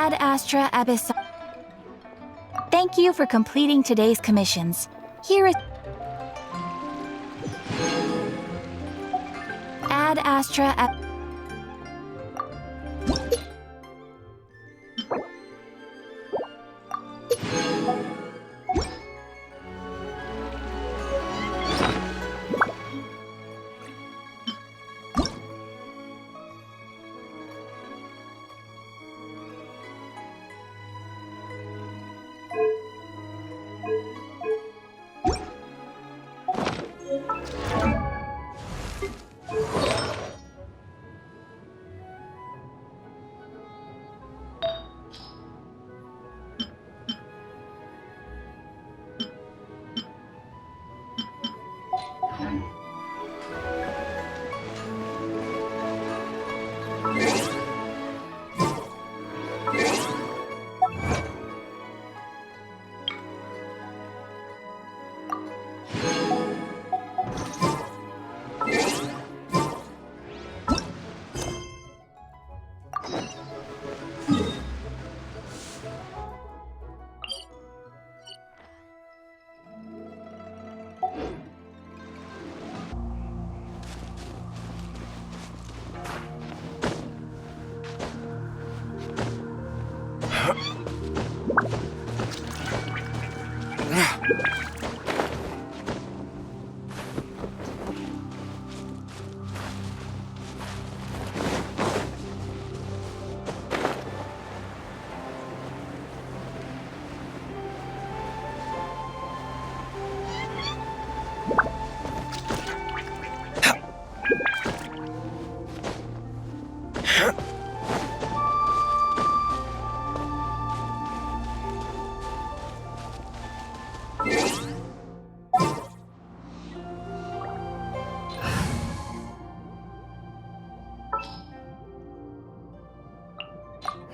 Ad Astra Abyss. Thank you for completing today's commissions. Here is Ad Astra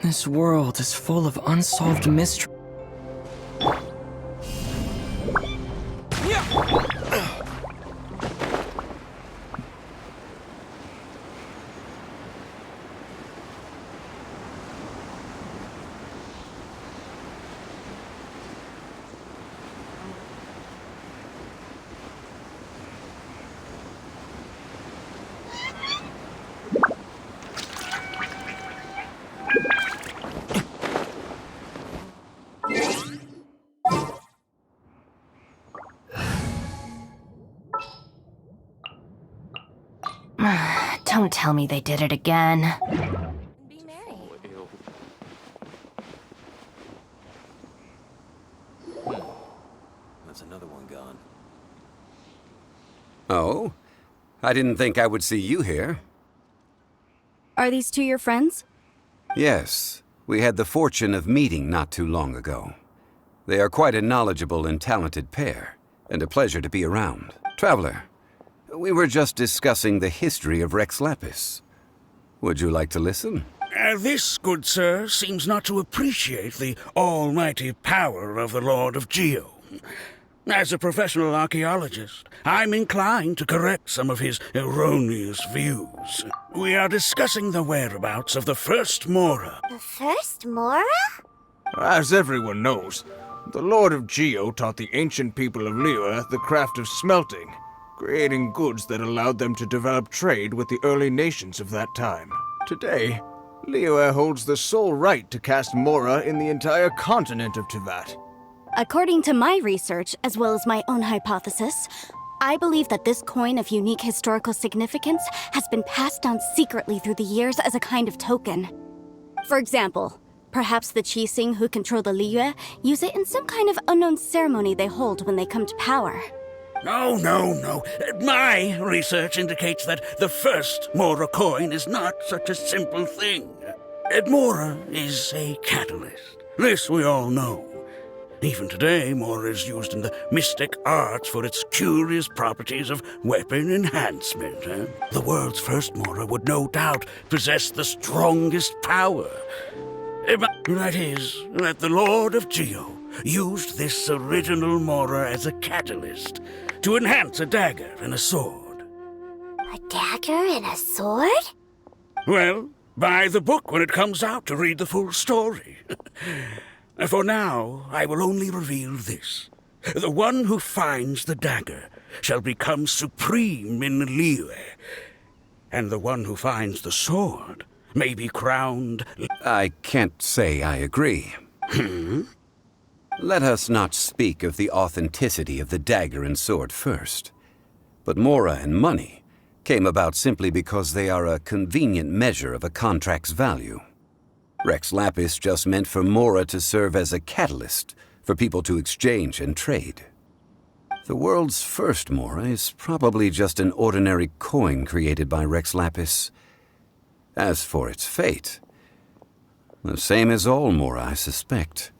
This world is full of unsolved mysteries. Don't tell me they did it again. Be merry. That's another one gone. Oh? I didn't think I would see you here. Are these two your friends? Yes, we had the fortune of meeting not too long ago. They are quite a knowledgeable and talented pair, and a pleasure to be around. Traveler, we were just discussing the history of Rex Lapis. Would you like to listen? This, good sir, seems not to appreciate the almighty power of the Lord of Geo. As a professional archaeologist, I'm inclined to correct some of his erroneous views. We are discussing the whereabouts of the first Mora. The first Mora? As everyone knows, the Lord of Geo taught the ancient people of Liyue the craft of smelting, creating goods that allowed them to develop trade with the early nations of that time. Today, Liyue holds the sole right to cast Mora in the entire continent of Teyvat. According to my research, as well as my own hypothesis, I believe that this coin of unique historical significance has been passed down secretly through the years as a kind of token. For example, perhaps the Qixing who control the Liyue use it in some kind of unknown ceremony they hold when they come to power. No. My research indicates that the first Mora coin is not such a simple thing. Mora is a catalyst. This we all know. Even today, Mora is used in the mystic arts for its curious properties of weapon enhancement. The world's first Mora would no doubt possess the strongest power. That is, that the Lord of Geo used this original Mora as a catalyst to enhance a dagger and a sword. A dagger and a sword? Well, Buy the book when it comes out to read the full story. For now, I will only reveal this. The one who finds the dagger shall become supreme in Liyue, and the one who finds the sword may be crowned... I can't say I agree. Let us not speak of the authenticity of the dagger and sword first. But Mora and money came about simply because they are a convenient measure of a contract's value. Rex Lapis just meant for Mora to serve as a catalyst for people to exchange and trade. The world's first Mora is probably just an ordinary coin created by Rex Lapis. As for its fate, the same as all Mora, I suspect.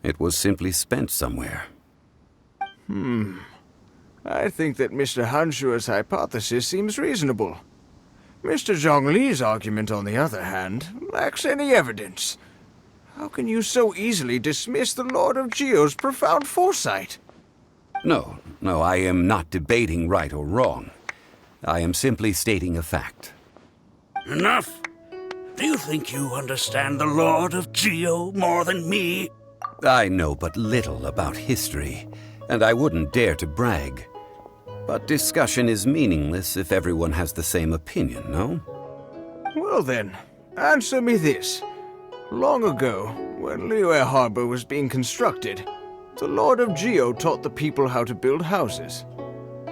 It was simply spent somewhere. I think that Mr. Hanshua's hypothesis seems reasonable. Mr. Zhongli's argument, on the other hand, lacks any evidence. How can you so easily dismiss the Lord of Geo's profound foresight? No, I am not debating right or wrong. I am simply stating a fact. Enough! Do you think you understand the Lord of Geo more than me? I know but little about history, and I wouldn't dare to brag. But discussion is meaningless if everyone has the same opinion, no? Well then, answer me this. Long ago, when Liyue Harbor was being constructed, the Lord of Geo taught the people how to build houses.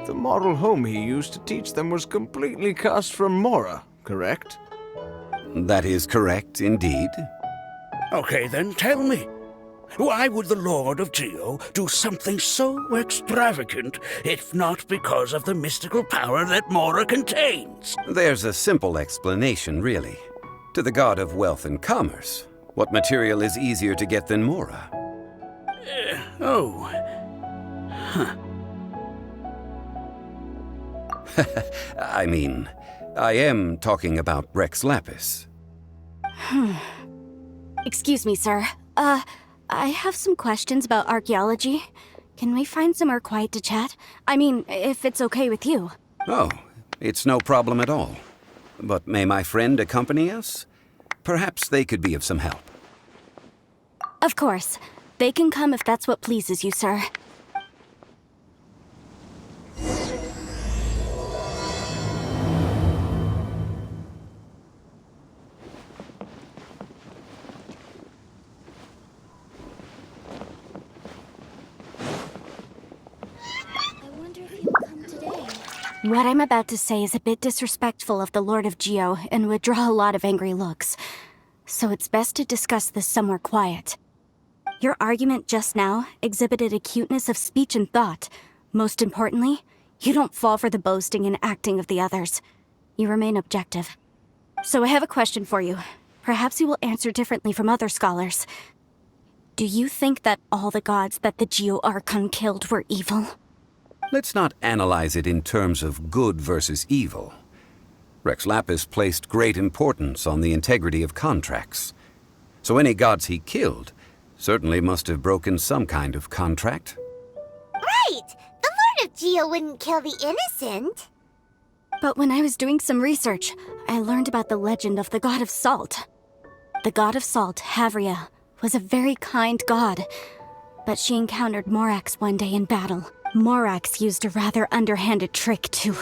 The model home he used to teach them was completely cast from Mora, correct? That is correct, indeed. Okay, then tell me. Why would the Lord of Geo do something so extravagant if not because of the mystical power that Mora contains? There's a simple explanation, really. To the god of wealth and commerce, what material is easier to get than Mora? I mean, I am talking about Rex Lapis. Excuse me, sir. I have some questions about archaeology. Can we find somewhere quiet to chat? I mean, if it's okay with you. Oh, it's no problem at all. But may my friend accompany us? Perhaps they could be of some help. Of course. They can come if that's what pleases you, sir. What I'm about to say is a bit disrespectful of the Lord of Geo and would draw a lot of angry looks. So it's best to discuss this somewhere quiet. Your argument just now exhibited acuteness of speech and thought. Most importantly, you don't fall for the boasting and acting of the others. You remain objective. So I have a question for you. Perhaps you will answer differently from other scholars. Do you think that all the gods that the Geo Archon killed were evil? Let's not analyze it in terms of good versus evil. Rex Lapis placed great importance on the integrity of contracts. So any gods he killed certainly must have broken some kind of contract. Right! The Lord of Geo wouldn't kill the innocent. But when I was doing some research, I learned about the legend of the god of salt. The god of salt, Havria, was a very kind god. But she encountered Morax one day in battle. Morax used a rather underhanded trick to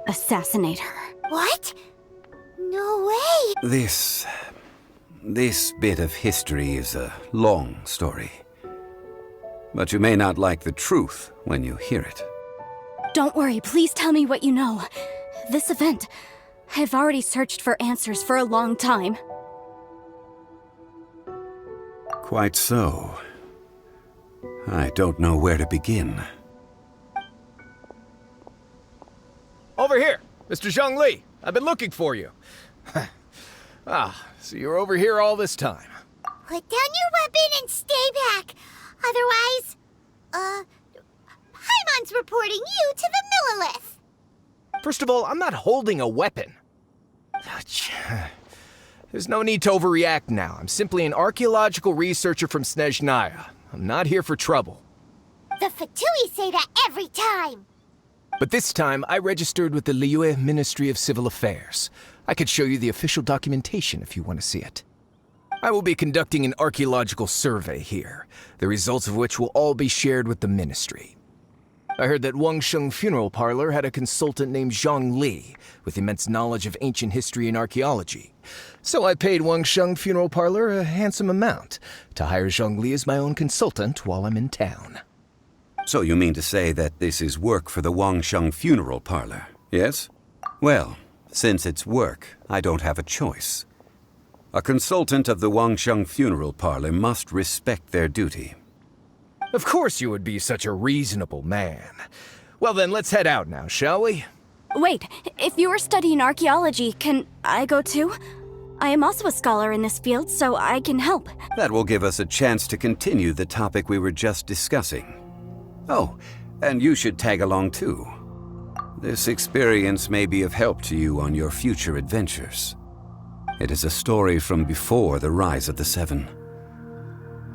assassinate her. What? No way! This bit of history is a long story. But you may not like the truth when you hear it. Don't worry, please tell me what you know. This event, I've already searched for answers for a long time. Quite so. I don't know where to begin. Over here, Mr. Zhongli. I've been looking for you. So you're over here all this time. Put down your weapon and stay back. Otherwise, Paimon's reporting you to the Millilith. First of all, I'm not holding a weapon. There's no need to overreact now. I'm simply an archaeological researcher from Snezhnaya. I'm not here for trouble. The Fatui say that every time. But this time, I registered with the Liyue Ministry of Civil Affairs. I could show you the official documentation if you want to see it. I will be conducting an archaeological survey here, the results of which will all be shared with the Ministry. I heard that Wangsheng Funeral Parlor had a consultant named Zhang Li, with immense knowledge of ancient history and archaeology. So I paid Wangsheng Funeral Parlor a handsome amount to hire Zhang Li as my own consultant while I'm in town. So you mean to say that this is work for the Wangsheng Funeral Parlor, yes? Well, since it's work, I don't have a choice. A consultant of the Wangsheng Funeral Parlor must respect their duty. Of course you would be such a reasonable man. Well then, let's head out now, shall we? Wait, if you are studying archaeology, can I go too? I am also a scholar in this field, so I can help. That will give us a chance to continue the topic we were just discussing. Oh, and you should tag along too. This experience may be of help to you on your future adventures. It is a story from before the rise of the Seven.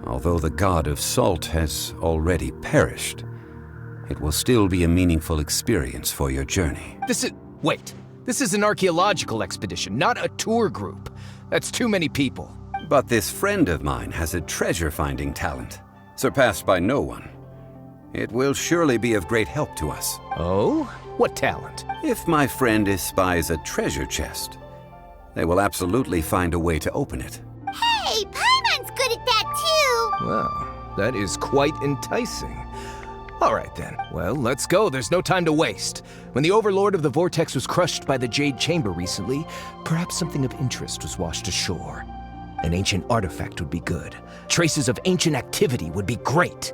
Although the god of salt has already perished, it will still be a meaningful experience for your journey. Wait. This is an archaeological expedition, not a tour group. That's too many people. But this friend of mine has a treasure-finding talent, surpassed by no one. It will surely be of great help to us. Oh? What talent? If my friend espies a treasure chest, they will absolutely find a way to open it. Hey, Paimon's good at that too! Well, that is quite enticing. All right then. Well, let's go. There's no time to waste. When the Overlord of the Vortex was crushed by the Jade Chamber recently, perhaps something of interest was washed ashore. An ancient artifact would be good. Traces of ancient activity would be great.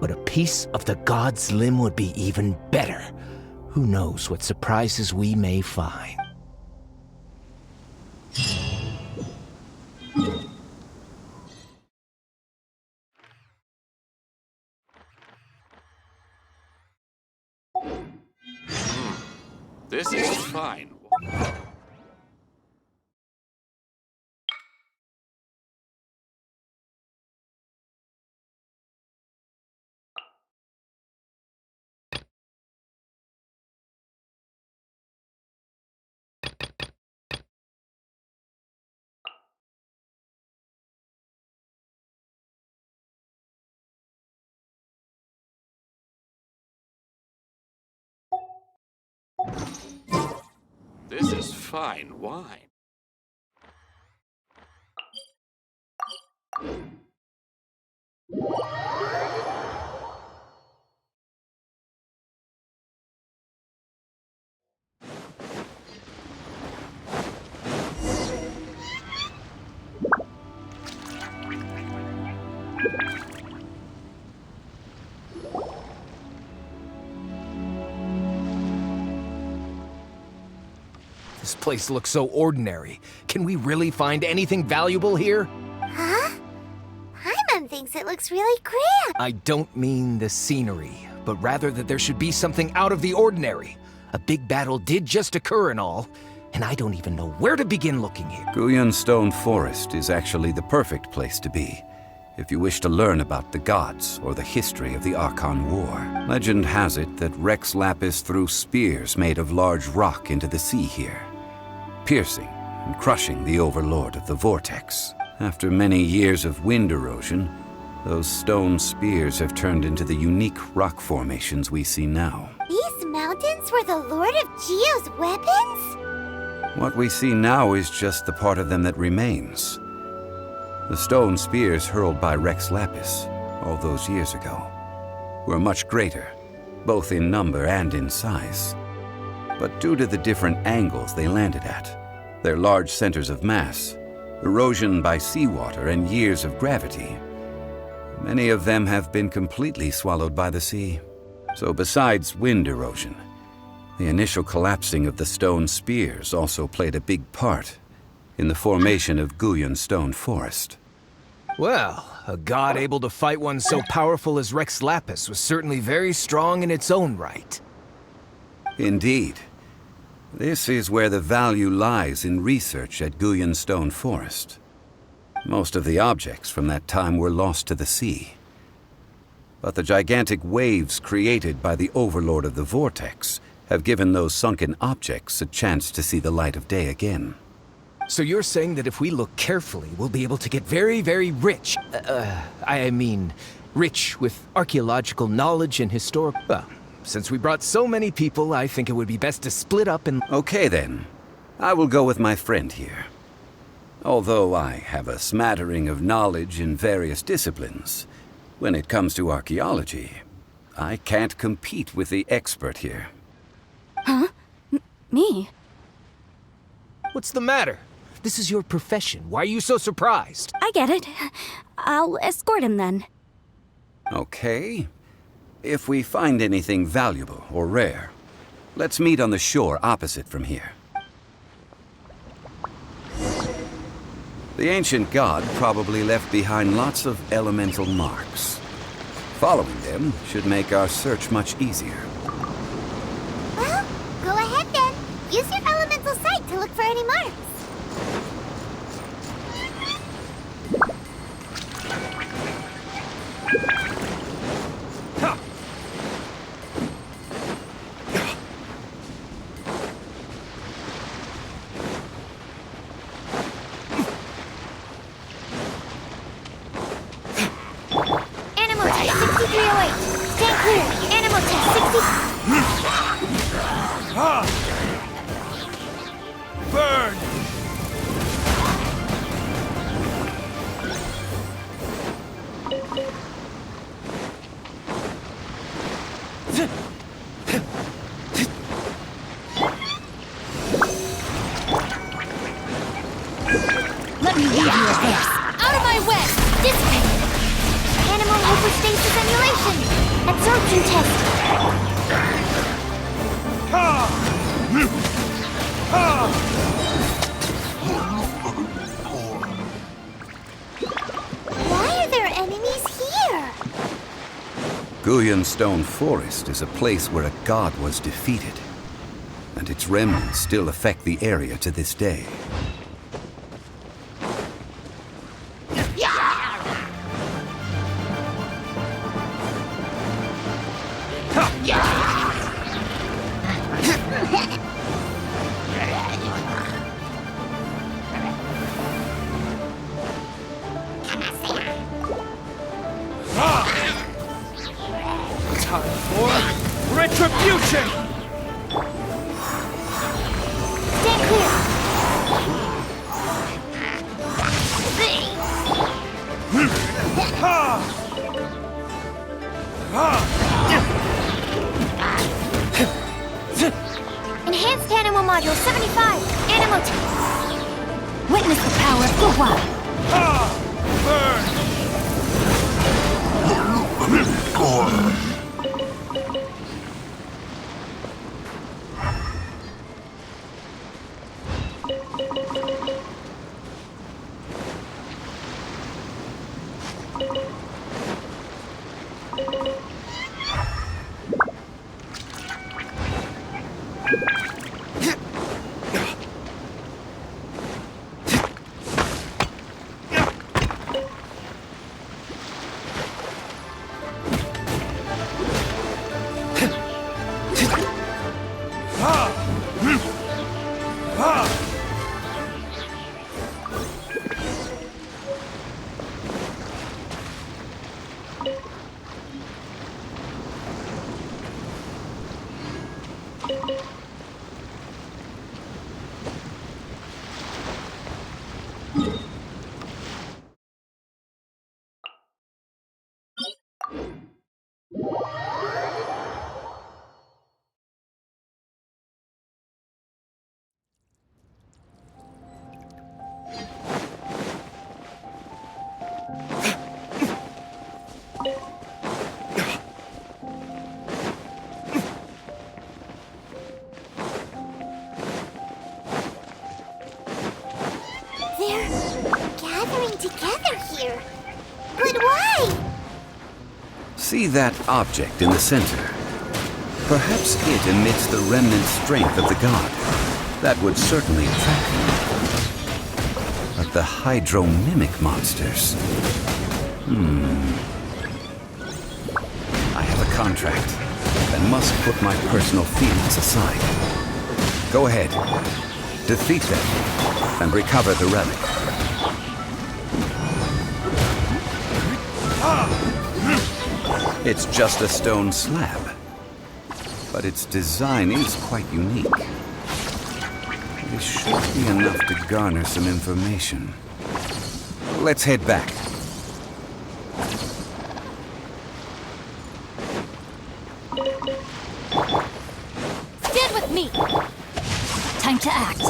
But a piece of the god's limb would be even better. Who knows what surprises we may find. This is fine. This is fine wine. This place looks so ordinary. Can we really find anything valuable here? Huh? Paimon thinks it looks really grand. I don't mean the scenery, but rather that there should be something out of the ordinary. A big battle did just occur and all, and I don't even know where to begin looking here. Guyun Stone Forest is actually the perfect place to be, if you wish to learn about the gods or the history of the Archon War. Legend has it that Rex Lapis threw spears made of large rock into the sea here, piercing and crushing the Overlord of the Vortex. After many years of wind erosion, those stone spears have turned into the unique rock formations we see now. These mountains were the Lord of Geo's weapons? What we see now is just the part of them that remains. The stone spears hurled by Rex Lapis all those years ago were much greater, both in number and in size. But due to the different angles they landed at, their large centers of mass, erosion by seawater, and years of gravity, many of them have been completely swallowed by the sea. So besides wind erosion, the initial collapsing of the stone spears also played a big part in the formation of Guyun Stone Forest. Well, a god able to fight one so powerful as Rex Lapis was certainly very strong in its own right. Indeed. This is where the value lies in research at Guyun Stone Forest. Most of the objects from that time were lost to the sea. But the gigantic waves created by the Overlord of the Vortex have given those sunken objects a chance to see the light of day again. So you're saying that if we look carefully, we'll be able to get very, very rich. I mean, rich with archaeological knowledge and historic... Well, since we brought so many people, I think it would be best to split up and... Okay then. I will go with my friend here. Although I have a smattering of knowledge in various disciplines, when it comes to archaeology, I can't compete with the expert here. Huh? Me? What's the matter? This is your profession. Why are you so surprised? I get it. I'll escort him then. Okay. If we find anything valuable or rare, let's meet on the shore opposite from here. The ancient god probably left behind lots of elemental marks. Following them should make our search much easier. Well, go ahead then. Use your elemental sight to look for any marks. Animal test 6308. Stand clear. Animal test 60. Burn! Let me leave you a this. Out of my way! Dissipate! Animal hyperstasis emulation! Absorption test! Why are there enemies here? Guyan Stone Forest is a place where a god was defeated, and its remnants still affect the area to this day. Time for retribution! Stand clear! Enhanced Animal Module 75! Animal test! Witness the power of Gua. They're gathering together here. But why? See that object in the center? Perhaps it emits the remnant strength of the god. That would certainly attract them. But the hydro-mimic monsters... I have a contract. and must put my personal feelings aside. Go ahead. Defeat them and recover the relic. It's just a stone slab, but its design is quite unique. This should be enough to garner some information. Let's head back. Stand with me! Time to act.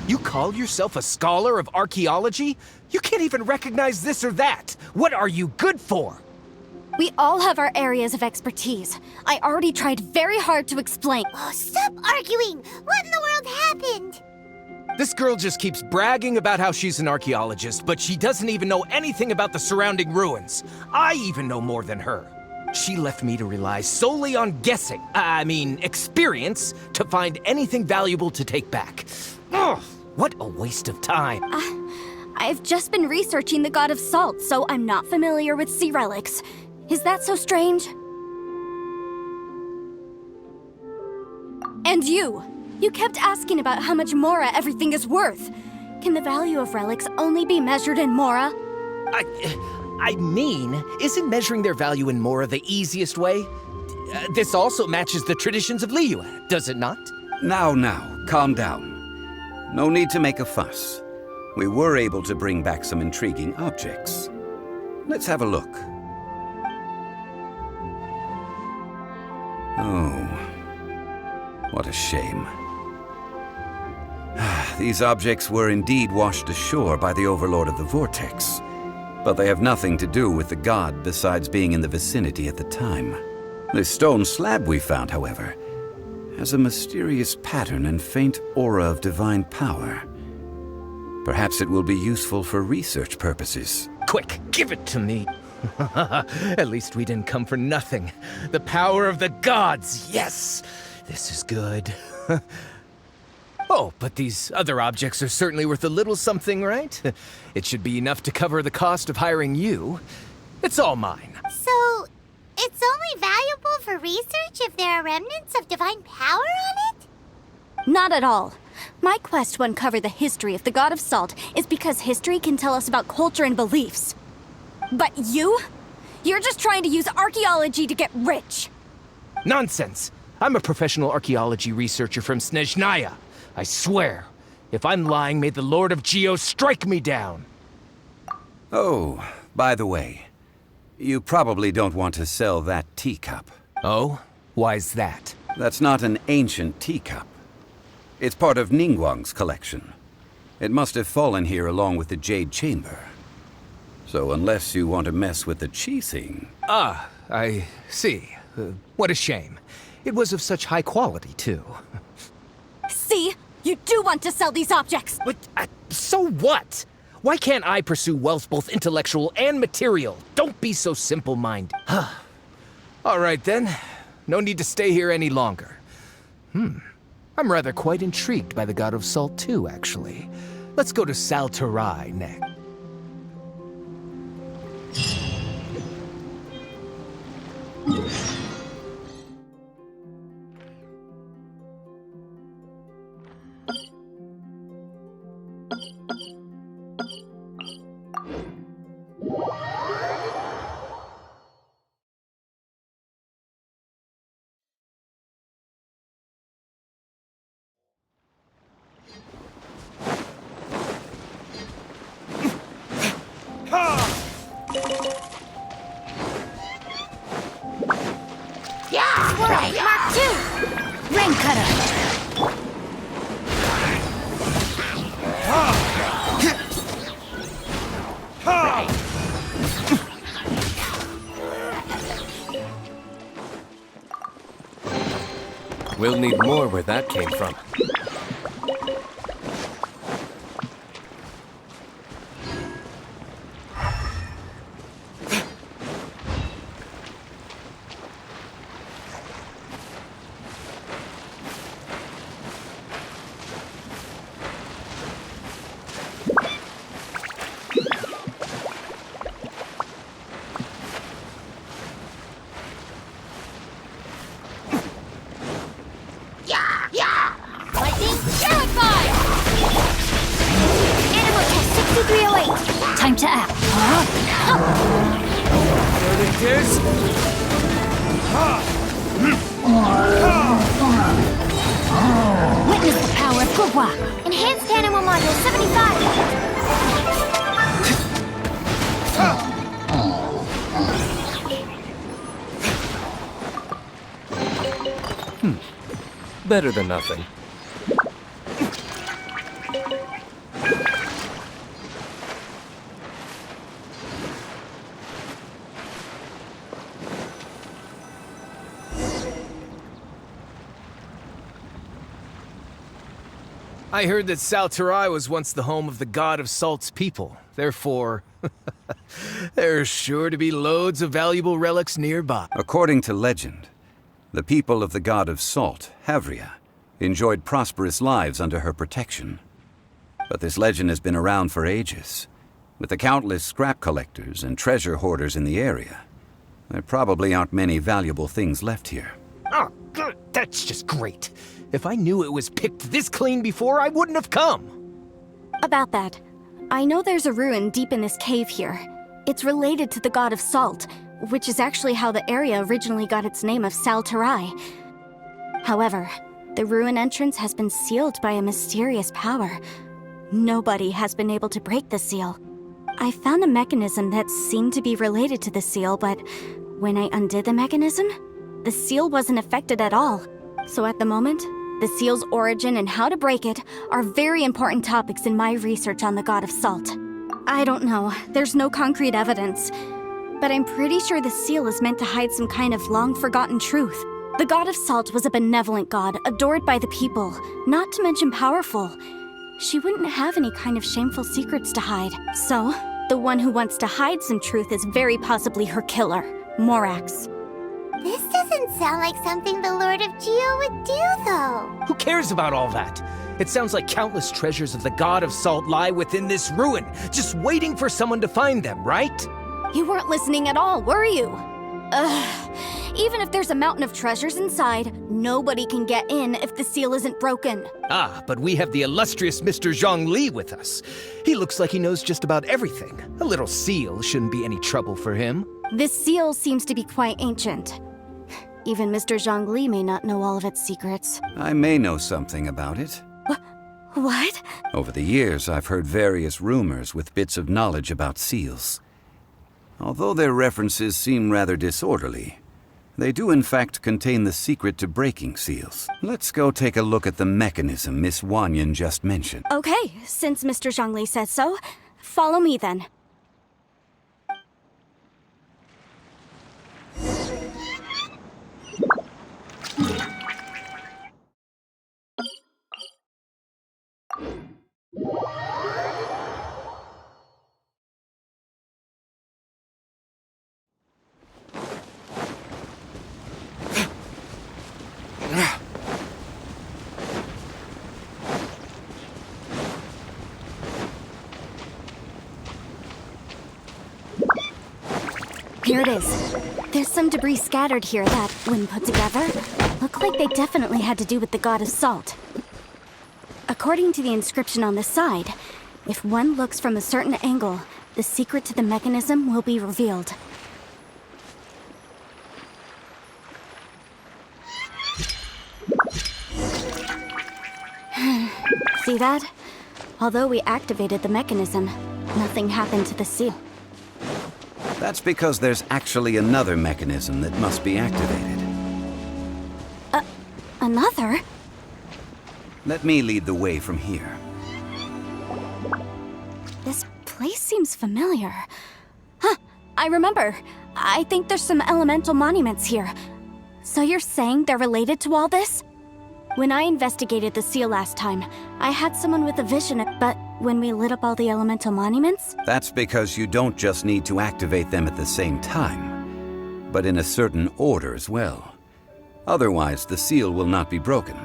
You call yourself a scholar of archaeology? You can't even recognize this or that. What are you good for? We all have our areas of expertise. I already tried very hard to explain. Oh, stop arguing! What in the world happened? This girl just keeps bragging about how she's an archaeologist, but she doesn't even know anything about the surrounding ruins. I even know more than her. She left me to rely solely on guessing, experience, to find anything valuable to take back. Ugh, what a waste of time. I've just been researching the God of Salt, so I'm not familiar with sea relics. Is that so strange? And you kept asking about how much Mora everything is worth. Can the value of relics only be measured in Mora? Isn't measuring their value in Mora the easiest way? This also matches the traditions of Liyue, does it not? Now, calm down. No need to make a fuss. We were able to bring back some intriguing objects. Let's have a look. Oh, what a shame. These objects were indeed washed ashore by the Overlord of the Vortex, but they have nothing to do with the god besides being in the vicinity at the time. This stone slab we found, however, has a mysterious pattern and faint aura of divine power. Perhaps it will be useful for research purposes. Quick, give it to me. At least we didn't come for nothing. The power of the gods, yes! This is good. Oh, but these other objects are certainly worth a little something, right? It should be enough to cover the cost of hiring you. It's all mine. So, it's only valuable for research if there are remnants of divine power on it? Not at all. My quest to uncover the history of the God of Salt is because history can tell us about culture and beliefs. But you're just trying to use archaeology to get rich. Nonsense! I'm a professional archaeology researcher from Snezhnaya. I swear, if I'm lying, may the Lord of Geo strike me down. Oh, by the way, you probably don't want to sell that teacup. Oh? Why's that? That's not an ancient teacup. It's part of Ningguang's collection. It must have fallen here along with the Jade Chamber. So unless you want to mess with the Qixing... Ah, I see. What a shame. It was of such high quality, too. See? You do want to sell these objects! But, so what? Why can't I pursue wealth both intellectual and material? Don't be so simple-minded. All right, then. No need to stay here any longer. I'm rather quite intrigued by the God of Salt, too, actually. Let's go to Saltarai next. Mark 2! Rain Cutter! We'll need more where that came from. Witness the power of Gugwa! Enhanced Animal Module 75! Better than nothing. I heard that Salterai was once the home of the god of Salt's people. Therefore, there's sure to be loads of valuable relics nearby. According to legend, the people of the god of Salt, Havria, enjoyed prosperous lives under her protection. But this legend has been around for ages. With the countless scrap collectors and treasure hoarders in the area, there probably aren't many valuable things left here. Oh, good. That's just great. If I knew it was picked this clean before, I wouldn't have come. About that, I know there's a ruin deep in this cave here. It's related to the god of Salt, which is actually how the area originally got its name of Salterai. However, the ruin entrance has been sealed by a mysterious power. Nobody has been able to break the seal. I found a mechanism that seemed to be related to the seal, but when I undid the mechanism, the seal wasn't affected at all. So at the moment, the seal's origin and how to break it are very important topics in my research on the god of Salt. I don't know, there's no concrete evidence, but I'm pretty sure the seal is meant to hide some kind of long-forgotten truth. The god of Salt was a benevolent god, adored by the people, not to mention powerful. She wouldn't have any kind of shameful secrets to hide. So, the one who wants to hide some truth is very possibly her killer, Morax. This doesn't sound like something the Lord of Geo would do, though. Who cares about all that? It sounds like countless treasures of the god of Salt lie within this ruin, just waiting for someone to find them, right? You weren't listening at all, were you? Ugh. Even if there's a mountain of treasures inside, nobody can get in if the seal isn't broken. Ah, but we have the illustrious Mr. Zhongli with us. He looks like he knows just about everything. A little seal shouldn't be any trouble for him. This seal seems to be quite ancient. Even Mr. Zhongli may not know all of its secrets. I may know something about it. What? Over the years, I've heard various rumors with bits of knowledge about seals. Although their references seem rather disorderly, they do in fact contain the secret to breaking seals. Let's go take a look at the mechanism Miss Wanyan just mentioned. Okay, since Mr. Zhongli says so, follow me then. Here it is. There's some debris scattered here that, when put together, look like they definitely had to do with the god of Salt. According to the inscription on the side, if one looks from a certain angle, the secret to the mechanism will be revealed. See that? Although we activated the mechanism, nothing happened to the seal. That's because there's actually another mechanism that must be activated. Another? Let me lead the way from here. This place seems familiar. Huh, I remember. I think there's some elemental monuments here. So you're saying they're related to all this? When I investigated the seal last time, I had someone with a vision, but when we lit up all the elemental monuments? That's because you don't just need to activate them at the same time, but in a certain order as well. Otherwise, the seal will not be broken.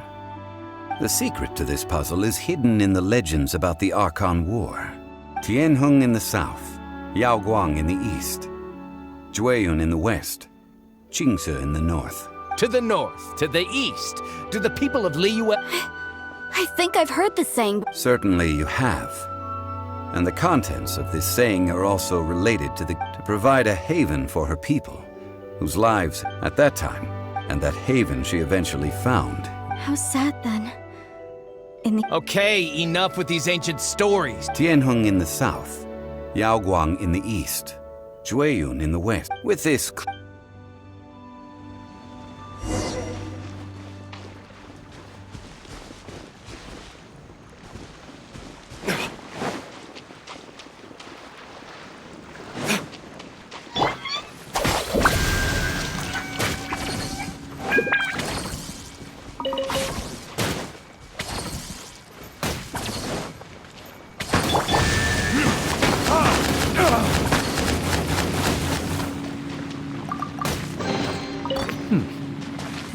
The secret to this puzzle is hidden in the legends about the Archon War. Tianheng in the south, Yaoguang in the east, Jueyun in the west, Qingce in the north. To the north, to the east, to the people of Liyue. I think I've heard this saying. Certainly you have. And the contents of this saying are also related to provide a haven for her people, whose lives, at that time, and that haven she eventually found. How sad then. In the Okay, enough with these ancient stories. Tianheng in the south, Yaoguang in the east, Jueyun in the west. With this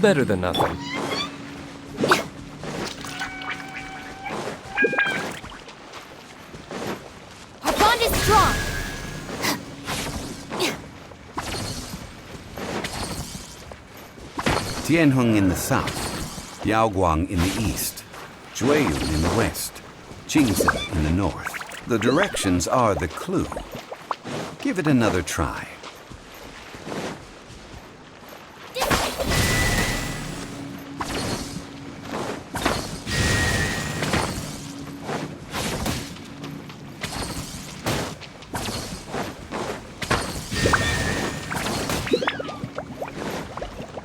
Better than nothing. Our bond is strong. Tianheng in the south, Yaoguang in the east, Jueyun in the west, Qingze in the north. The directions are the clue. Give it another try.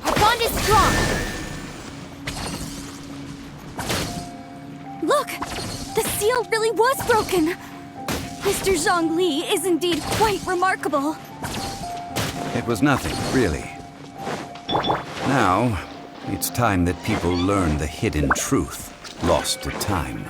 Our bond is strong. Look! The seal really was broken! Mr. Zhongli is indeed quite remarkable. It was nothing, really. Now, it's time that people learn the hidden truth lost to time.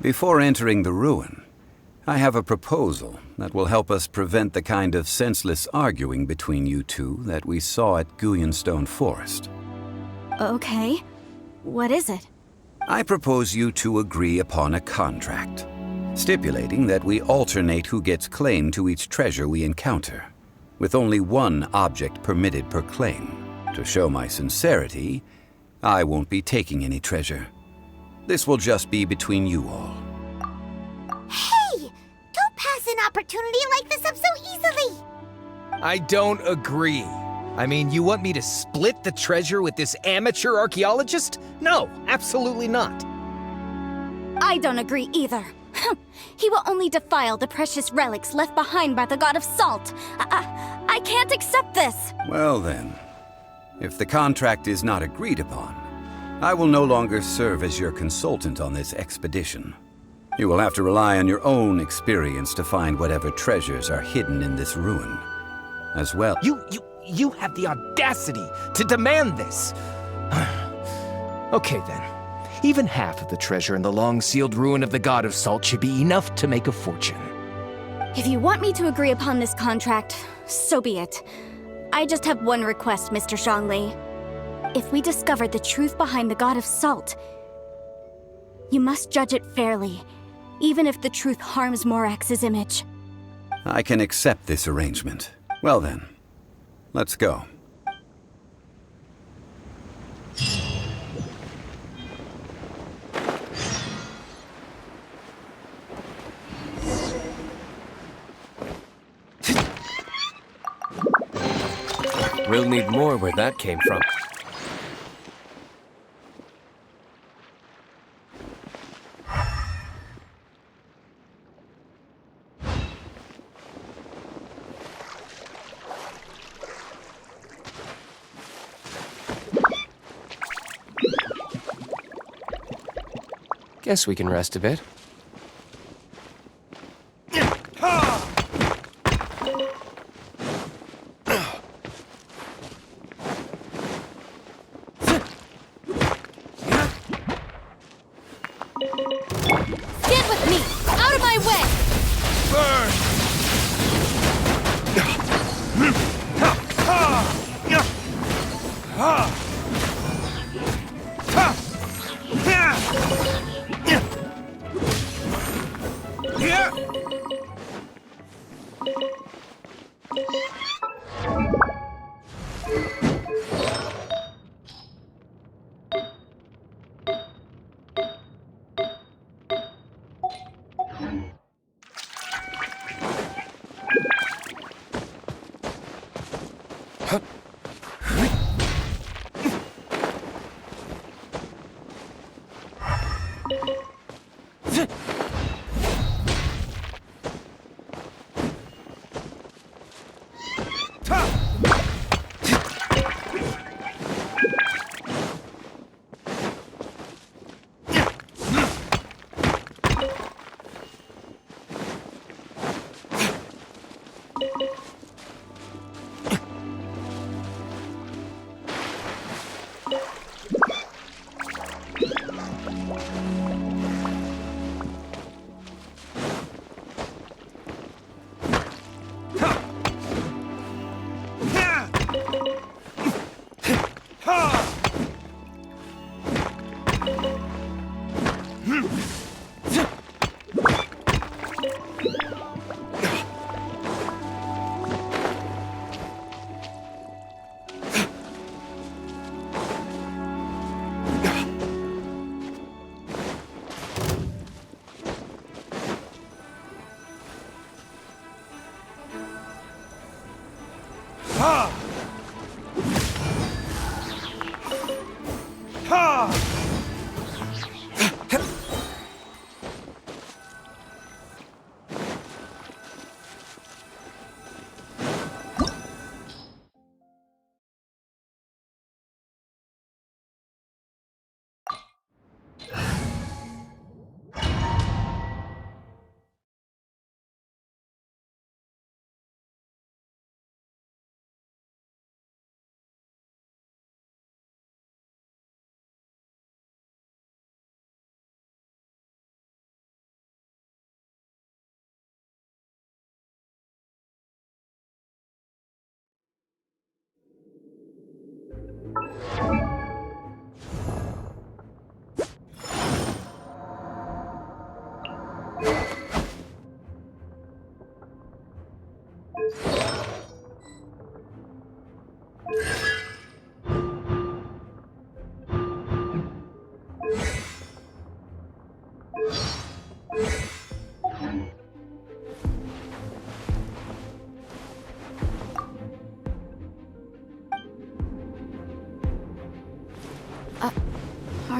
Before entering the ruin, I have a proposal that will help us prevent the kind of senseless arguing between you two that we saw at Guyenstone Forest. Okay. What is it? I propose you two agree upon a contract, stipulating that we alternate who gets claim to each treasure we encounter, with only one object permitted per claim. To show my sincerity, I won't be taking any treasure. This will just be between you all. Hey! Don't pass an opportunity like this up so easily! I don't agree. I mean, you want me to split the treasure with this amateur archaeologist? No, absolutely not. I don't agree either. He will only defile the precious relics left behind by the god of salt. I can't accept this. Well then, if the contract is not agreed upon, I will no longer serve as your consultant on this expedition. You will have to rely on your own experience to find whatever treasures are hidden in this ruin, as well. You have the audacity to demand this. Okay then. Even half of the treasure in the long-sealed ruin of the God of Salt should be enough to make a fortune. If you want me to agree upon this contract, so be it. I just have one request, Mr. Zhongli. If we discover the truth behind the God of Salt, you must judge it fairly, even if the truth harms Morax's image. I can accept this arrangement. Well then, let's go. We'll need more where that came from. Guess we can rest a bit.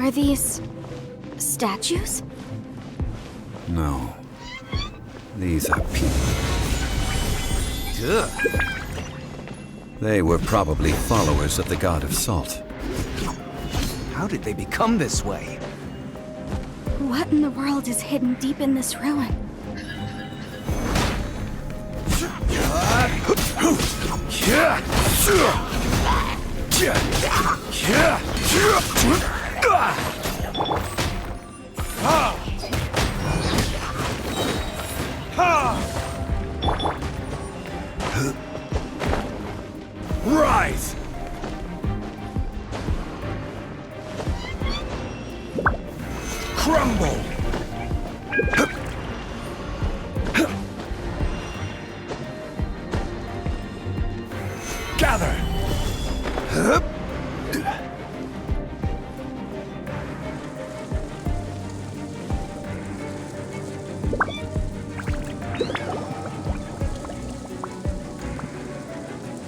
Are these statues? No. These are people. Ugh. They were probably followers of the god of salt. How did they become this way? What in the world is hidden deep in this ruin? Rise! Crumble! Gather!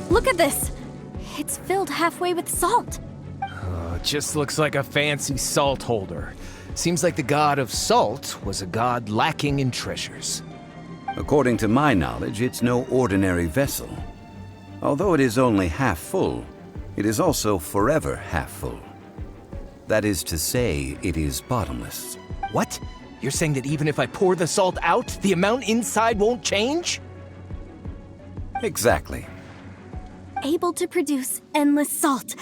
Look at this! It's filled halfway with salt. Just looks like a fancy salt holder. Seems like the god of salt was a god lacking in treasures. According to my knowledge, it's no ordinary vessel. Although it is only half full, it is also forever half full. That is to say, it is bottomless. What? You're saying that even if I pour the salt out, the amount inside won't change? Exactly. Able to produce endless salt.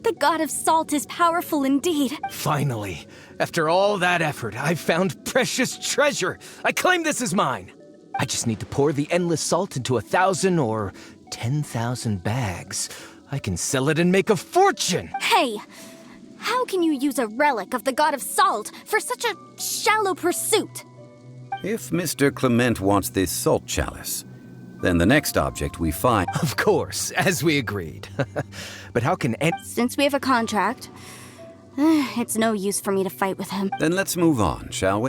The god of salt is powerful indeed. Finally, after all that effort, I've found precious treasure. I claim this as mine. I just need to pour the endless salt into 1,000 or 10,000 bags. I can sell it and make a fortune! Hey! How can you use a relic of the god of salt for such a shallow pursuit? If Mr. Clement wants this salt chalice, then the next object we find... Of course, as we agreed. But how can Since we have a contract, it's no use for me to fight with him. Then let's move on, shall we?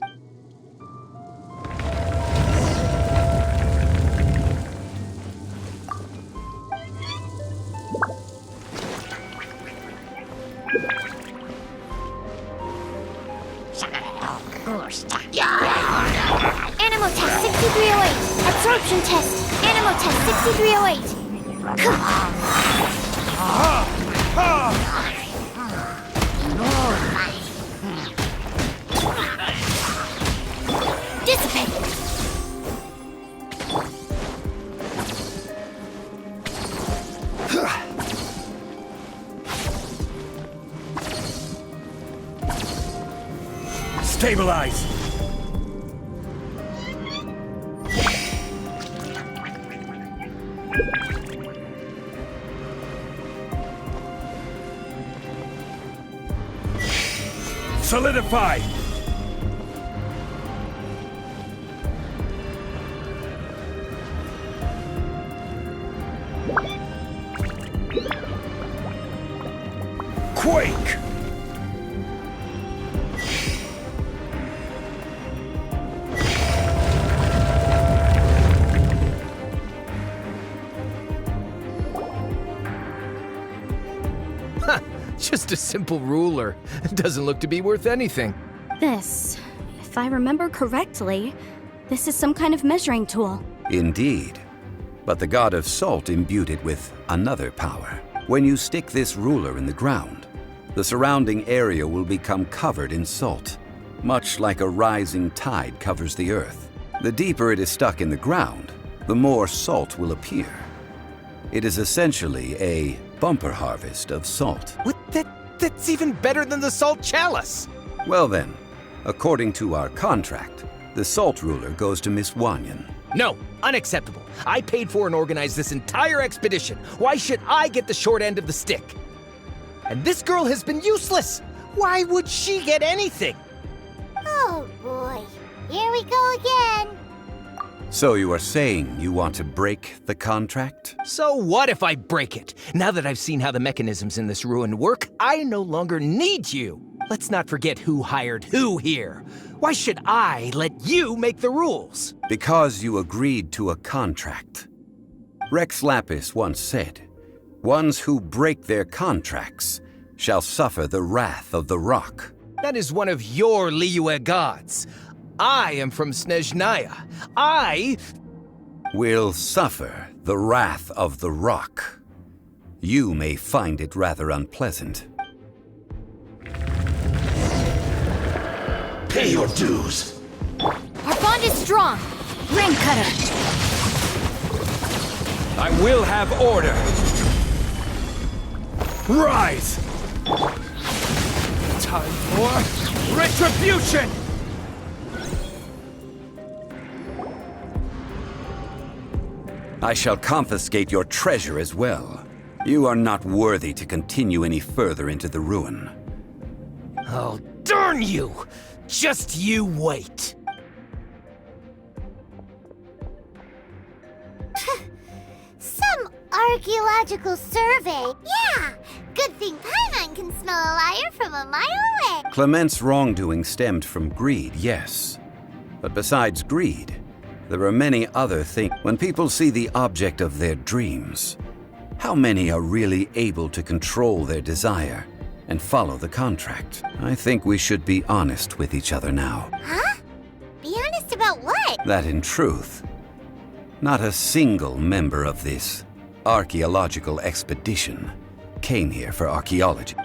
Animal test 6308. Absorption test. Animal test 6308. Dissipate. Stabilize! Solidify! Quake! Just a simple ruler. It doesn't look to be worth anything. This, if I remember correctly, this is some kind of measuring tool. Indeed. But the god of salt imbued it with another power. When you stick this ruler in the ground, the surrounding area will become covered in salt, much like a rising tide covers the earth. The deeper it is stuck in the ground, the more salt will appear. It is essentially a bumper harvest of salt. What? That's even better than the salt chalice! Well then, according to our contract, the salt ruler goes to Miss Wanyan. No, unacceptable. I paid for and organized this entire expedition. Why should I get the short end of the stick? And this girl has been useless! Why would she get anything? Oh boy. Here we go again. So you are saying you want to break the contract? So what if I break it? Now that I've seen how the mechanisms in this ruin work, I no longer need you. Let's not forget who hired who here. Why should I let you make the rules? Because you agreed to a contract. Rex Lapis once said, "Ones who break their contracts shall suffer the wrath of the rock." That is one of your Liyue gods. I am from Snezhnaya. I will suffer the wrath of the rock. You may find it rather unpleasant. Pay your dues. Our bond is strong. Ring cutter. I will have order. Rise! Time for retribution! I shall confiscate your treasure as well. You are not worthy to continue any further into the ruin. Oh, darn you! Just you wait. Some archaeological survey. Yeah! Good thing Paimon can smell a liar from a mile away. Clement's wrongdoing stemmed from greed, yes. But besides greed, there are many other things. When people see the object of their dreams, how many are really able to control their desire and follow the contract? I think we should be honest with each other now. Huh? Be honest about what? That in truth, not a single member of this archaeological expedition came here for archaeology.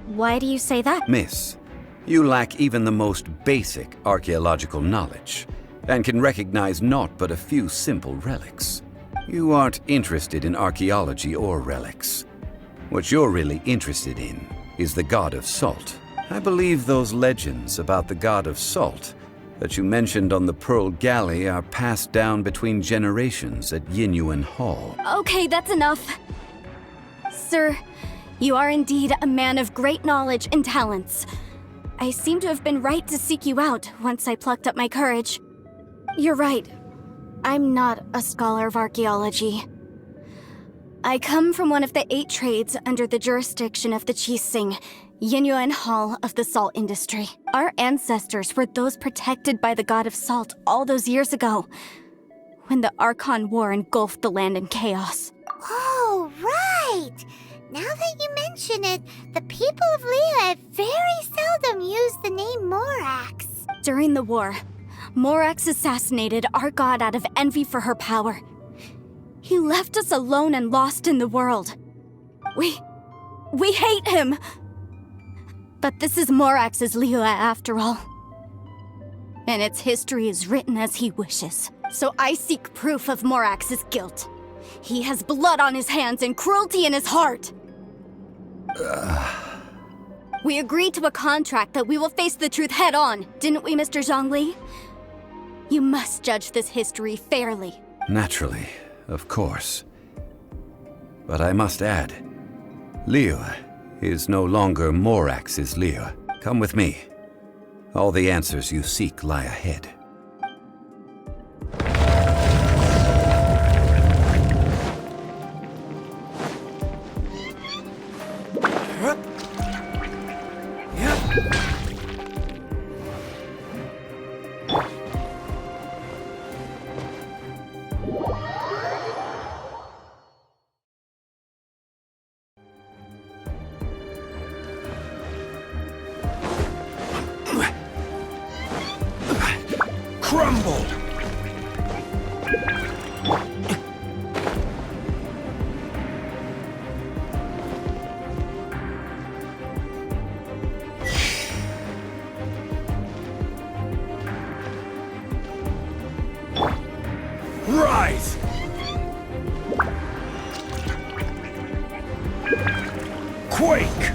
Why do you say that? Miss, you lack even the most basic archaeological knowledge and can recognize naught but a few simple relics. You aren't interested in archaeology or relics. What you're really interested in is the god of salt. I believe those legends about the god of salt that you mentioned on the Pearl Galley are passed down between generations at Yinyuan Hall. Okay, that's enough. Sir, you are indeed a man of great knowledge and talents. I seem to have been right to seek you out once I plucked up my courage. You're right. I'm not a scholar of archaeology. I come from one of the 8 trades under the jurisdiction of the Chising, Yinyuan Hall of the salt industry. Our ancestors were those protected by the god of salt all those years ago, when the Archon War engulfed the land in chaos. Oh, right! Now that you mention it, the people of Liyue very seldom use the name Morax. During the war, Morax assassinated our god out of envy for her power. He left us alone and lost in the world. We hate him! But this is Morax's Liyue after all. And its history is written as he wishes. So I seek proof of Morax's guilt. He has blood on his hands and cruelty in his heart. We agreed to a contract that we will face the truth head on, didn't we, Mr. Zhongli? You must judge this history fairly. Naturally, of course. But I must add, Liyue is no longer Morax's Liyue. Come with me. All the answers you seek lie ahead. Crumble! Rise! Quake!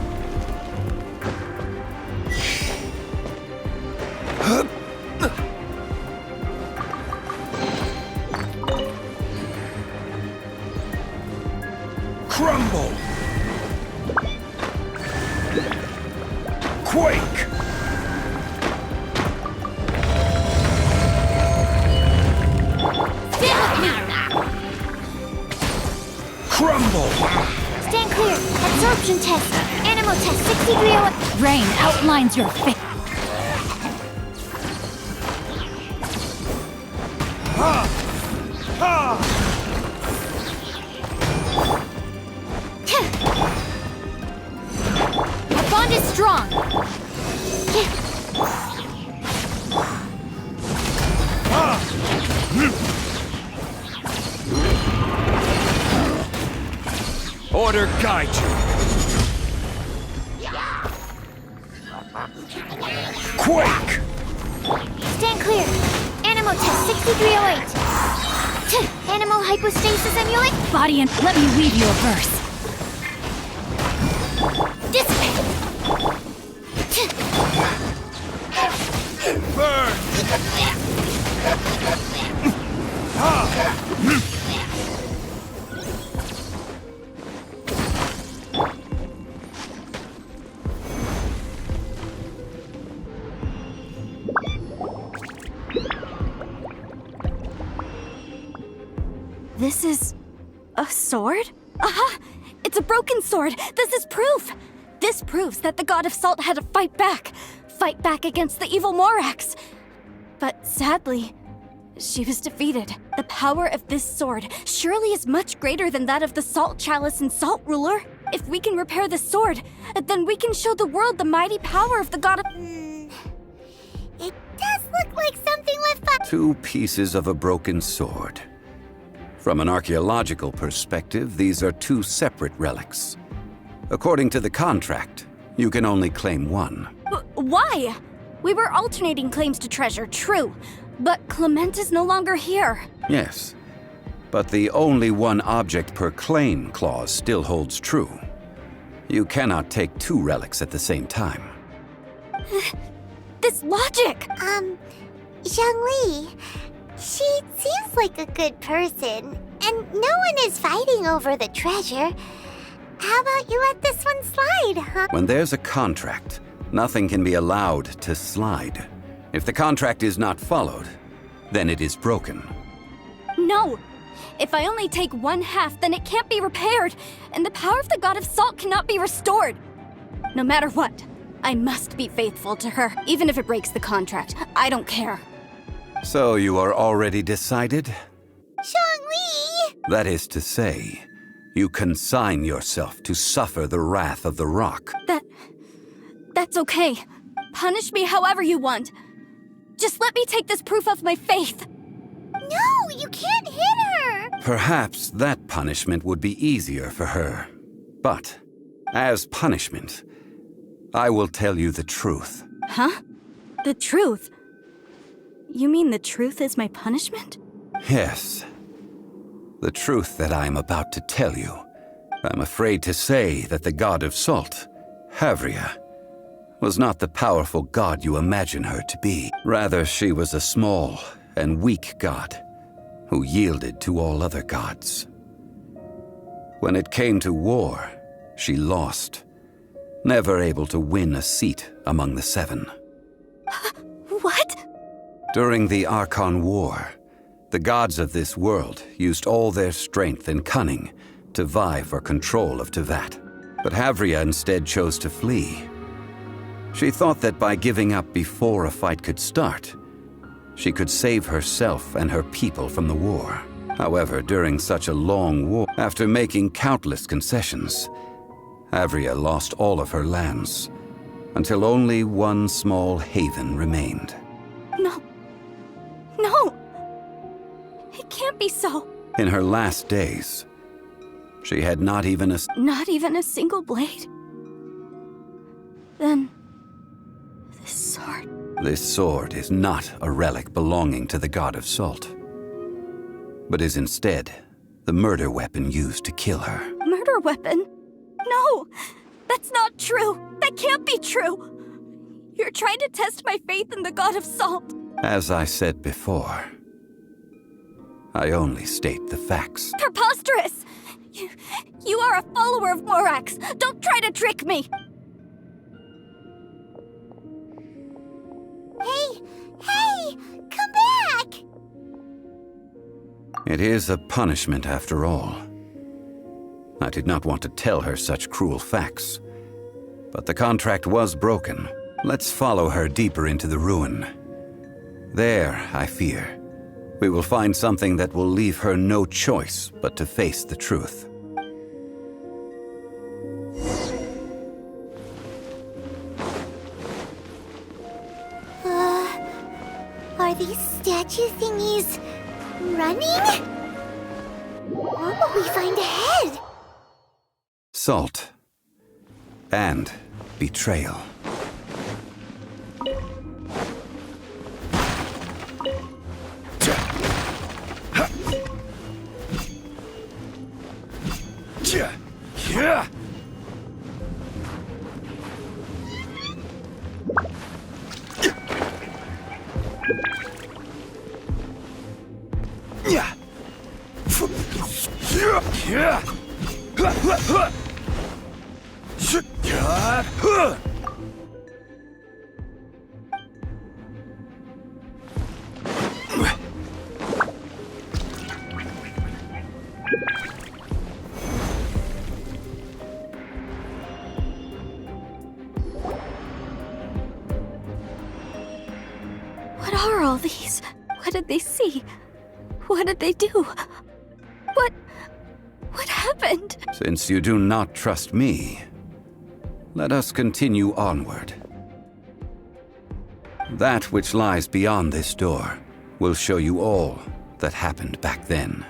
Crumble! Quake! Crumble! Stand clear. Absorption test. Animal test 6301. Rain outlines your fate. Our bond is strong. Order guide you. Quake! Stand clear. Animal test 6308. Animal hypostasis emulate. Body and let me weave you a verse. Dissipate. Burn! This is a sword? Aha! It's a broken sword! This is proof! This proves that the god of salt had to fight back against the evil Morax. But sadly, she was defeated. The power of this sword surely is much greater than that of the Salt Chalice and Salt Ruler. If we can repair the sword, then we can show the world the mighty power of the god of... It does look like something left by... 2 pieces of a broken sword. From an archaeological perspective, these are 2 separate relics. According to the contract, you can only claim one. Why? We were alternating claims to treasure, true. But Clement is no longer here. Yes, but the only one object per claim clause still holds true. You cannot take 2 relics at the same time. This logic! Zhongli, she seems like a good person, and no one is fighting over the treasure. How about you let this one slide, huh? When there's a contract, nothing can be allowed to slide. If the contract is not followed, then it is broken. No! If I only take one half, then it can't be repaired, and the power of the God of Salt cannot be restored. No matter what, I must be faithful to her, even if it breaks the contract. I don't care. So you are already decided? Zhongli! That is to say, you consign yourself to suffer the wrath of the rock. That's okay. Punish me however you want. Just let me take this proof of my faith. No, you can't hit her! Perhaps that punishment would be easier for her. But, as punishment, I will tell you the truth. Huh? The truth? You mean the truth is my punishment? Yes. The truth that I am about to tell you. I'm afraid to say that the God of Salt, Havria, was not the powerful god you imagine her to be. Rather, she was a small and weak god who yielded to all other gods. When it came to war, she lost, never able to win a seat among the seven. What? During the Archon War, the gods of this world used all their strength and cunning to vie for control of Tevat. But Havria instead chose to flee. She thought that by giving up before a fight could start, she could save herself and her people from the war. However, during such a long war, after making countless concessions, Havria lost all of her lands, until only one small haven remained. No. No! It can't be so. In her last days, she had not even a single blade? Then... this sword... This sword is not a relic belonging to the God of Salt, but is instead the murder weapon used to kill her. Murder weapon? No! That's not true! That can't be true! You're trying to test my faith in the God of Salt! As I said before, I only state the facts. Preposterous! You are a follower of Morax! Don't try to trick me! Hey! Come back! It is a punishment after all. I did not want to tell her such cruel facts, but the contract was broken. Let's follow her deeper into the ruin. There, I fear, we will find something that will leave her no choice but to face the truth. Are these statue thingies running? What will we find ahead? Salt and betrayal. What are all these? What did they see? What did they do? What happened? Since you do not trust me, let us continue onward. That which lies beyond this door will show you all that happened back then.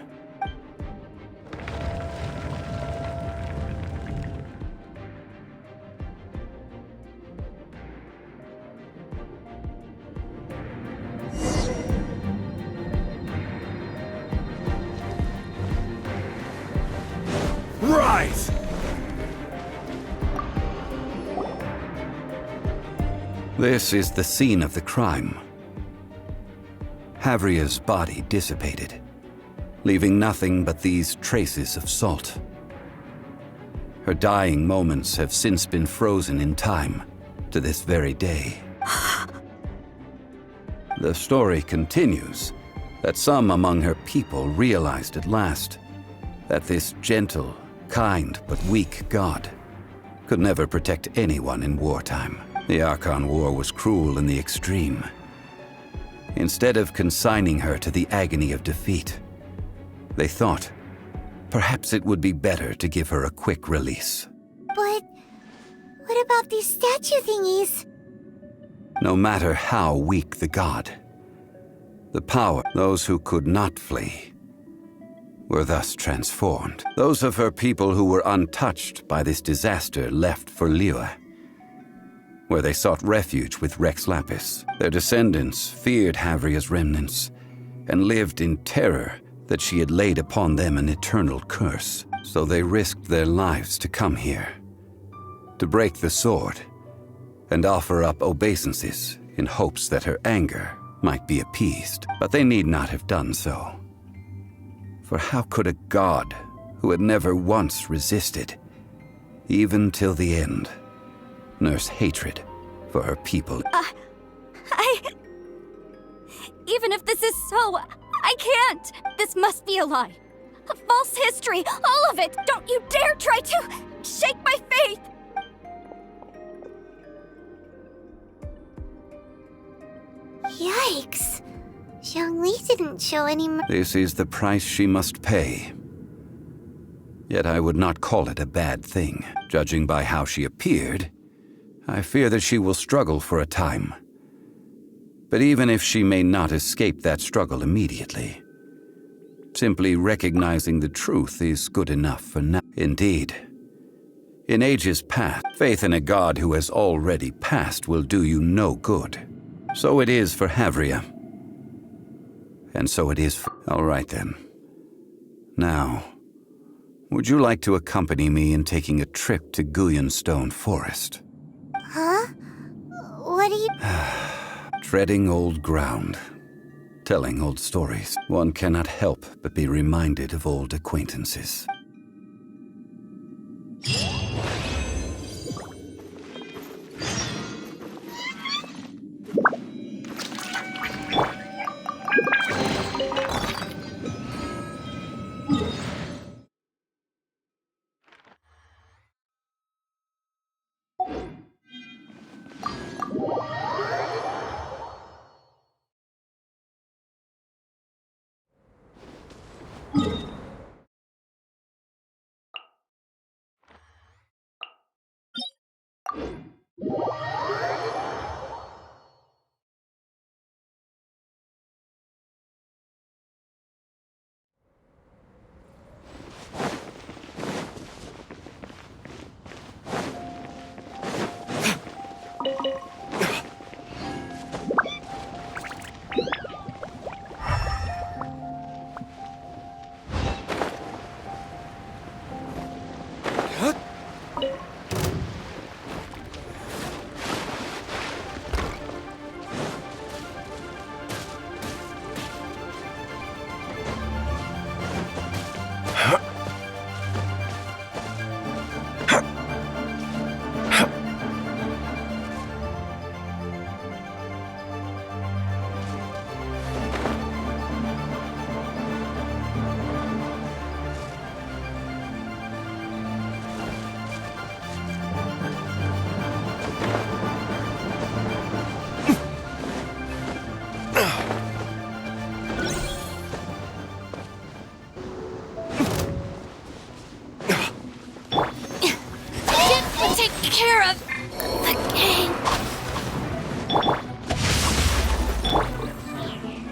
Rise! This is the scene of the crime. Havria's body dissipated, leaving nothing but these traces of salt. Her dying moments have since been frozen in time to this very day. The story continues that some among her people realized at last that this gentle, kind, but weak god could never protect anyone in wartime. The Archon War was cruel in the extreme. Instead of consigning her to the agony of defeat, they thought perhaps it would be better to give her a quick release. But what about these statue thingies? No matter how weak the god, the power, those who could not flee, were thus transformed. Those of her people who were untouched by this disaster left for Liyue, where they sought refuge with Rex Lapis. Their descendants feared Havria's remnants and lived in terror that she had laid upon them an eternal curse. So they risked their lives to come here, to break the sword, and offer up obeisances in hopes that her anger might be appeased. But they need not have done so. For how could a god who had never once resisted, even till the end, nurse hatred for her people? Even if this is so, I can't! This must be a lie. A false history, all of it! Don't you dare try to shake my faith! Yikes. Xiangli didn't show any This is the price she must pay. Yet I would not call it a bad thing. Judging by how she appeared, I fear that she will struggle for a time. But even if she may not escape that struggle immediately, simply recognizing the truth is good enough for now. Indeed, in ages past, faith in a god who has already passed will do you no good. So it is for Havria. And so it is for... All right then. Now, would you like to accompany me in taking a trip to Guyonstone Forest? Huh? What are you... Treading old ground, telling old stories. One cannot help but be reminded of old acquaintances.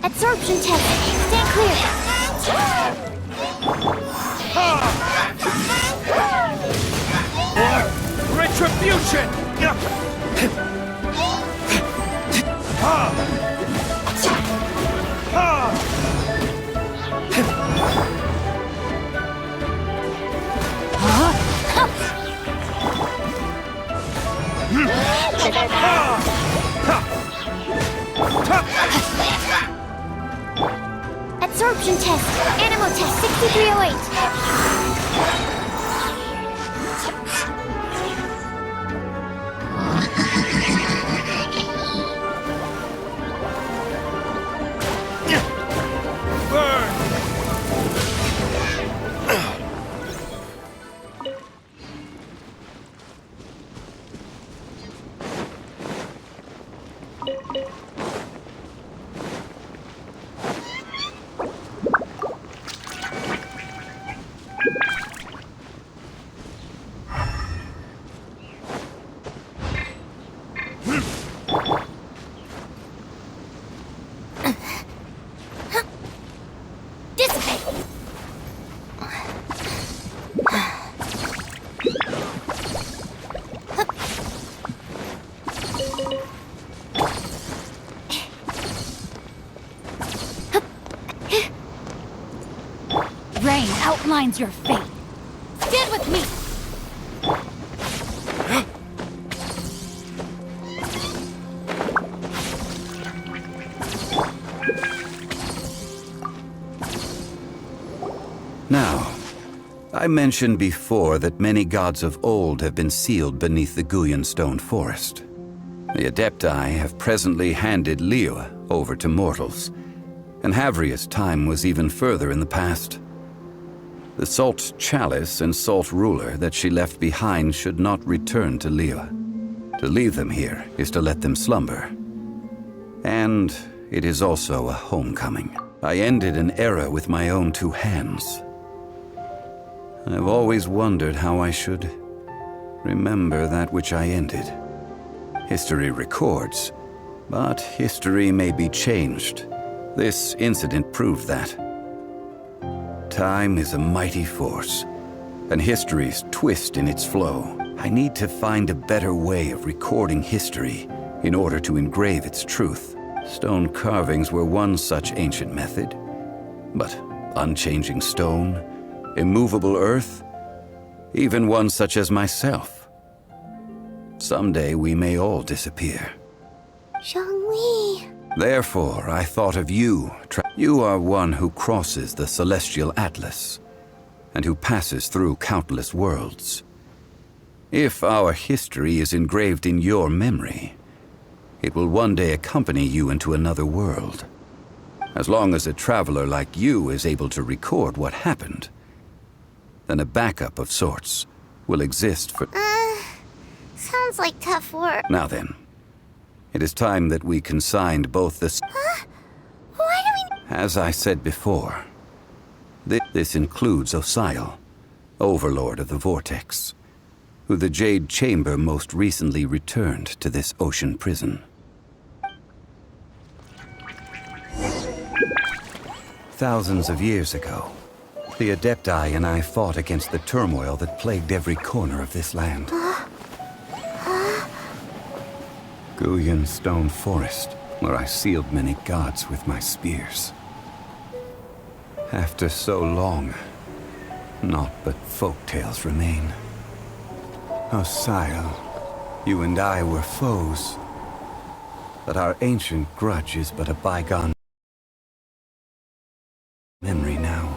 Absorption test. Stand clear. Retribution! Absorption test. Animal test 6308. line's your fate. Stand with me! Now, I mentioned before that many gods of old have been sealed beneath the Guyan stone forest. The Adepti have presently handed Liyue over to mortals, and Havria's time was even further in the past. The Salt Chalice and Salt Ruler that she left behind should not return to Liyue. To leave them here is to let them slumber. And it is also a homecoming. I ended an era with my own two hands. I've always wondered how I should remember that which I ended. History records, but history may be changed. This incident proved that. Time is a mighty force, and history's twist in its flow. I need to find a better way of recording history in order to engrave its truth. Stone carvings were one such ancient method, but unchanging stone, immovable earth, even one such as myself. Someday we may all disappear. Zhongli. Therefore, I thought of you. You are one who crosses the celestial atlas, and who passes through countless worlds. If our history is engraved in your memory, it will one day accompany you into another world. As long as a traveler like you is able to record what happened, then a backup of sorts will exist for... Sounds like tough work. Now then, it is time that we consigned both the... Huh? Why do we... As I said before, this includes Osial, Overlord of the Vortex, who the Jade Chamber most recently returned to this ocean prison. Thousands of years ago, the Adepti and I fought against the turmoil that plagued every corner of this land. Guyan Stone Forest, where I sealed many gods with my spears. After so long, naught but folk tales remain. Osial, you and I were foes, but our ancient grudge is but a bygone memory now.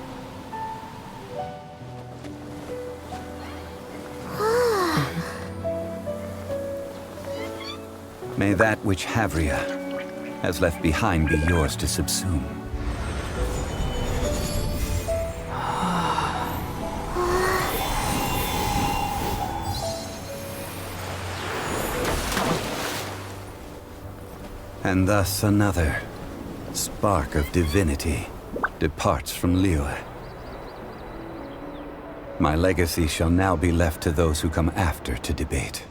May that which Havria has left behind be yours to subsume. And thus another spark of divinity departs from Liyue. My legacy shall now be left to those who come after to debate.